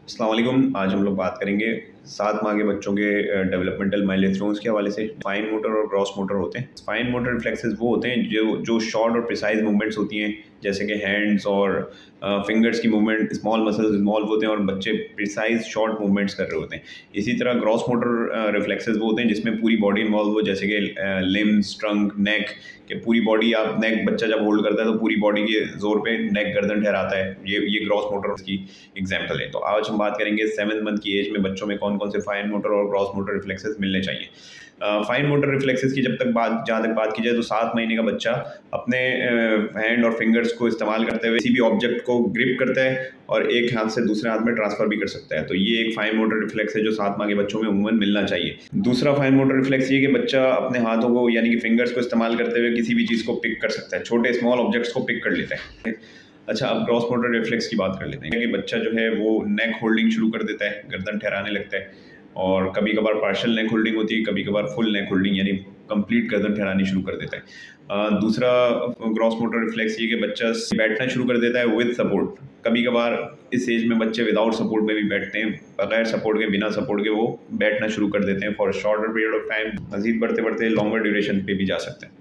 अस्सलाम वालेकुम। आज हम लोग बात करेंगे 7 माह के बच्चों के डेवलपमेंटल माइलस्टोन्स के हवाले से। फाइन मोटर और ग्रॉस मोटर होते हैं। फाइन मोटर रिफ्लेक्सेस वो होते हैं जो शॉर्ट और प्रिसाइज मूवमेंट्स होती हैं, जैसे कि हैंड्स और फिंगर्स की मूवमेंट, स्मॉल मसल्स इन्वॉल्व होते हैं और बच्चे प्रिसाइज शॉर्ट मूवमेंट्स कर रहे होते हैं। इसी तरह ग्रॉस मोटर रिफ्लेक्सेस वो होते हैं जिसमें पूरी बॉडी इन्वॉल्व हो, जैसे कि लिम्स, ट्रंक, नेक, कि पूरी बॉडी आप नेक बच्चा जब होल्ड करता है तो पूरी बॉडी के जोर पे नेक गर्दन ठहराता है। ये ग्रॉस मोटर की एग्जाम्पल है। तो आज हम बात करेंगे 7 मंथ की एज में बच्चों में कौन कौन से फाइन मोटर और ग्रॉस मोटर रिफ्लेक्सेस मिलने चाहिए। फाइन मोटर रिफ्लेक्सेस की जहाँ तक बात की जाए तो 7 महीने का बच्चा अपने हैंड और फिंगर्स को इस्तेमाल करते हुए किसी भी ऑब्जेक्ट को ग्रिप करता है और एक हाथ से दूसरे हाथ में ट्रांसफर भी कर सकता है। तो ये एक फाइन मोटर रिफ्लेक्स है जो 7 माह के बच्चों में उम्मूमन मिलना चाहिए। दूसरा फाइन मोटर रिफ्लेक्स ये कि बच्चा अपने हाथों को यानी कि फिंगर्स को इस्तेमाल करते हुए किसी भी चीज़ को पिक कर सकता है, छोटे स्मॉल ऑब्जेक्ट्स को पिक कर लेता है। अच्छा, अब ग्रॉस मोटर रिफ्लेक्स की बात कर लेते हैं कि बच्चा जो है वो नेक होल्डिंग शुरू कर देता है, गर्दन ठहराने लगता है और कभी कभार पार्शियल नेक होल्डिंग होती है, कभी कभार फुल नेक होल्डिंग यानी कंप्लीट गर्दन ठहरानी शुरू कर देता है। दूसरा ग्रॉस मोटर रिफ्लेक्स ये कि बच्चा बैठना शुरू कर देता है विद सपोर्ट। कभी कभार इस एज में बच्चे विदाउट सपोर्ट में भी बैठते हैं, बगैर सपोर्ट के, बिना सपोर्ट के वो बैठना शुरू कर देते हैं for shorter period of time. मजीद बढ़ते बढ़ते लॉन्गर ड्यूरेशन पे भी जा सकते हैं।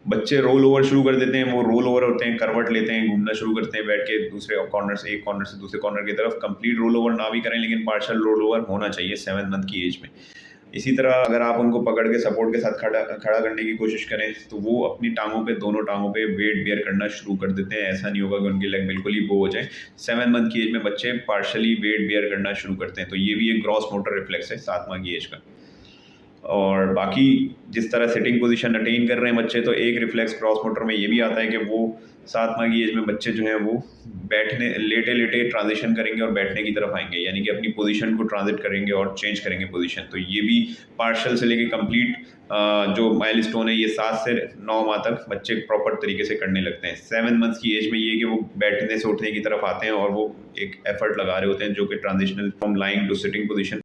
बच्चे रोल ओवर शुरू कर देते हैं, वो रोल ओवर होते हैं, करवट लेते हैं, घूमना शुरू करते हैं बैठ के दूसरे कॉर्नर से, एक कॉर्नर से दूसरे कॉर्नर की तरफ। कंप्लीट रोल ओवर ना भी करें लेकिन पार्शियल रोल ओवर होना चाहिए 7 मंथ की एज में। इसी तरह अगर आप उनको पकड़ के सपोर्ट के साथ खड़ा करने की कोशिश करें तो वो अपनी टांगों पे, दोनों टांगों पे वेट बेयर करना शुरू कर देते हैं। ऐसा नहीं होगा कि उनके लेग बिल्कुल ही बो हो जाए। 7 मंथ की एज में बच्चे पार्शियली वेट बेयर करना शुरू करते हैं। तो ये भी एक ग्रॉस मोटर रिफ्लेक्स है 7 माह की एज का। और बाकी जिस तरह सिटिंग पोजीशन अटेन कर रहे हैं बच्चे, तो एक रिफ्लेक्स क्रॉस मोटर में ये भी आता है कि वो 7 माह की एज में बच्चे जो हैं वो बैठने, लेटे लेटे ट्रांजिशन करेंगे और बैठने की तरफ आएंगे, यानी कि अपनी पोजीशन को ट्रांजिट करेंगे और चेंज करेंगे पोजीशन। तो ये भी पार्शियल से लेके कंप्लीट जो माइलस्टोन है, ये 7 से 9 माह तक बच्चे प्रॉपर तरीके से करने लगते हैं। 7 मंथ्स की एज में ये कि वो बैठने से उठने की तरफ आते हैं और वो एक एफर्ट लगा रहे होते हैं जो कि transitional from lying to sitting position